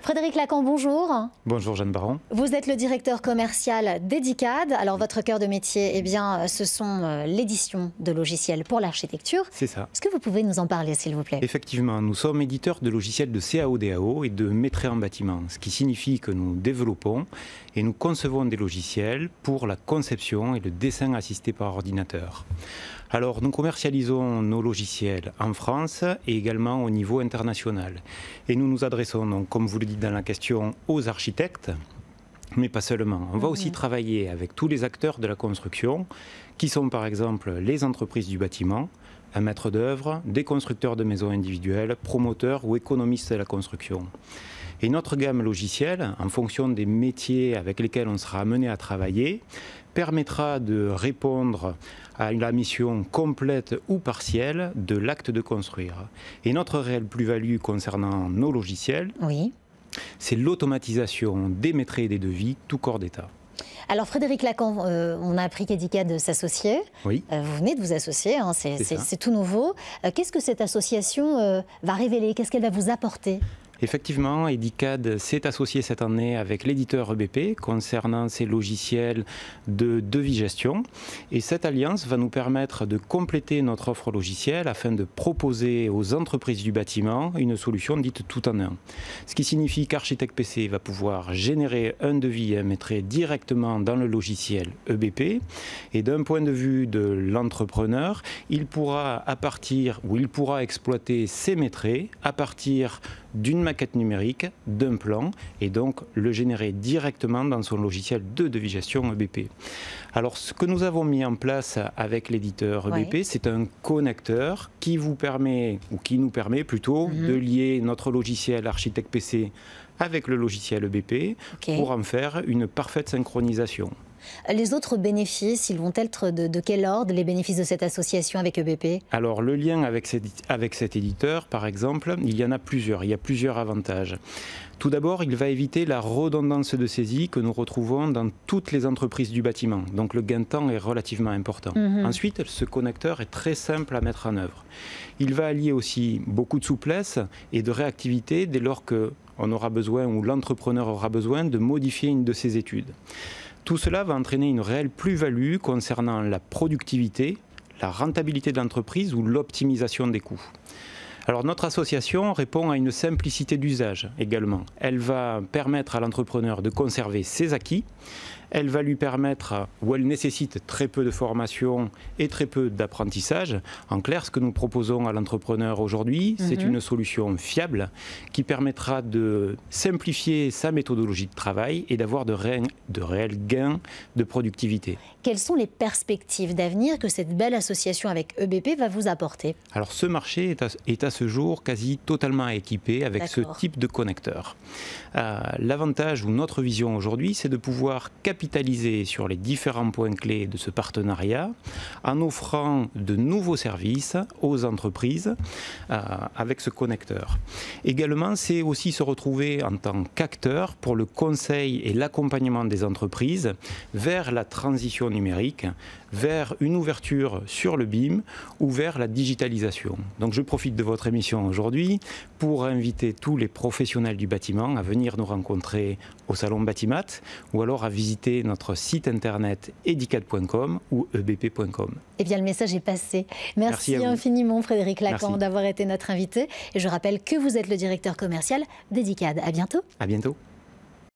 Frédéric Lacan, bonjour. Bonjour Jeanne Baron. Vous êtes le directeur commercial d'Edicad. Alors votre cœur de métier, eh bien, ce sont l'édition de logiciels pour l'architecture. C'est ça. Est-ce que vous pouvez nous en parler, s'il vous plaît? Effectivement, nous sommes éditeurs de logiciels de CAO-DAO et de maîtrise en bâtiment, ce qui signifie que nous développons et nous concevons des logiciels pour la conception et le dessin assisté par ordinateur. Alors, nous commercialisons nos logiciels en France et également au niveau international. Et nous nous adressons, donc, comme vous le dites dans la question, aux architectes, mais pas seulement. On va aussi travailler avec tous les acteurs de la construction, qui sont par exemple les entreprises du bâtiment, un maître d'œuvre, des constructeurs de maisons individuelles, promoteurs ou économistes de la construction. Et notre gamme logicielle, en fonction des métiers avec lesquels on sera amené à travailler, permettra de répondre à la mission complète ou partielle de l'acte de construire. Et notre réelle plus-value concernant nos logiciels, c'est l'automatisation des maîtrises et des devis, tout corps d'État. Alors Frédéric Lacan, on a appris qu'Edicad s'associait. Oui. Vous venez de vous associer, hein, c'est tout nouveau. Qu'est-ce que cette association va révéler? Qu'est-ce qu'elle va vous apporter? Effectivement, Edicad s'est associé cette année avec l'éditeur EBP concernant ses logiciels de devis-gestion. Et cette alliance va nous permettre de compléter notre offre logicielle afin de proposer aux entreprises du bâtiment une solution dite tout en un. Ce qui signifie qu'Architect PC va pouvoir générer un devis et un maîtrise directement dans le logiciel EBP. Et d'un point de vue de l'entrepreneur, il pourra exploiter ses maîtrises à partir d'une maquette numérique, d'un plan, et donc le générer directement dans son logiciel de devis-gestion EBP. Alors ce que nous avons mis en place avec l'éditeur EBP, c'est un connecteur qui vous permet, ou qui nous permet plutôt, de lier notre logiciel Architect PC avec le logiciel EBP pour en faire une parfaite synchronisation. Les autres bénéfices, ils vont être de quel ordre, les bénéfices de cette association avec EBP? Alors le lien avec cet éditeur, par exemple, il y en a plusieurs, il y a plusieurs avantages. Tout d'abord, il va éviter la redondance de saisie que nous retrouvons dans toutes les entreprises du bâtiment. Donc le gain de temps est relativement important. Ensuite, ce connecteur est très simple à mettre en œuvre. Il va allier aussi beaucoup de souplesse et de réactivité dès lors qu'on aura besoin ou l'entrepreneur aura besoin de modifier une de ses études. Tout cela va entraîner une réelle plus-value concernant la productivité, la rentabilité de l'entreprise ou l'optimisation des coûts. Alors notre association répond à une simplicité d'usage également. Elle va permettre à l'entrepreneur de conserver ses acquis. Elle va lui permettre, ou elle nécessite très peu de formation et très peu d'apprentissage. En clair, ce que nous proposons à l'entrepreneur aujourd'hui, c'est une solution fiable qui permettra de simplifier sa méthodologie de travail et d'avoir de réels gains de productivité. Quelles sont les perspectives d'avenir que cette belle association avec EBP va vous apporter? Alors ce marché est à ce jour quasi totalement équipé avec ce type de connecteur. L'avantage ou notre vision aujourd'hui, c'est de pouvoir capitaliser sur les différents points clés de ce partenariat en offrant de nouveaux services aux entreprises avec ce connecteur. Également, c'est aussi se retrouver en tant qu'acteur pour le conseil et l'accompagnement des entreprises vers la transition numérique, vers une ouverture sur le BIM ou vers la digitalisation. Donc je profite de votre émission aujourd'hui pour inviter tous les professionnels du bâtiment à venir nous rencontrer au salon Batimat ou alors à visiter notre site internet edicad.com ou ebp.com. Eh bien le message est passé. Merci infiniment Frédéric Lacan d'avoir été notre invité et je rappelle que vous êtes le directeur commercial d'Edicad. À bientôt. À bientôt.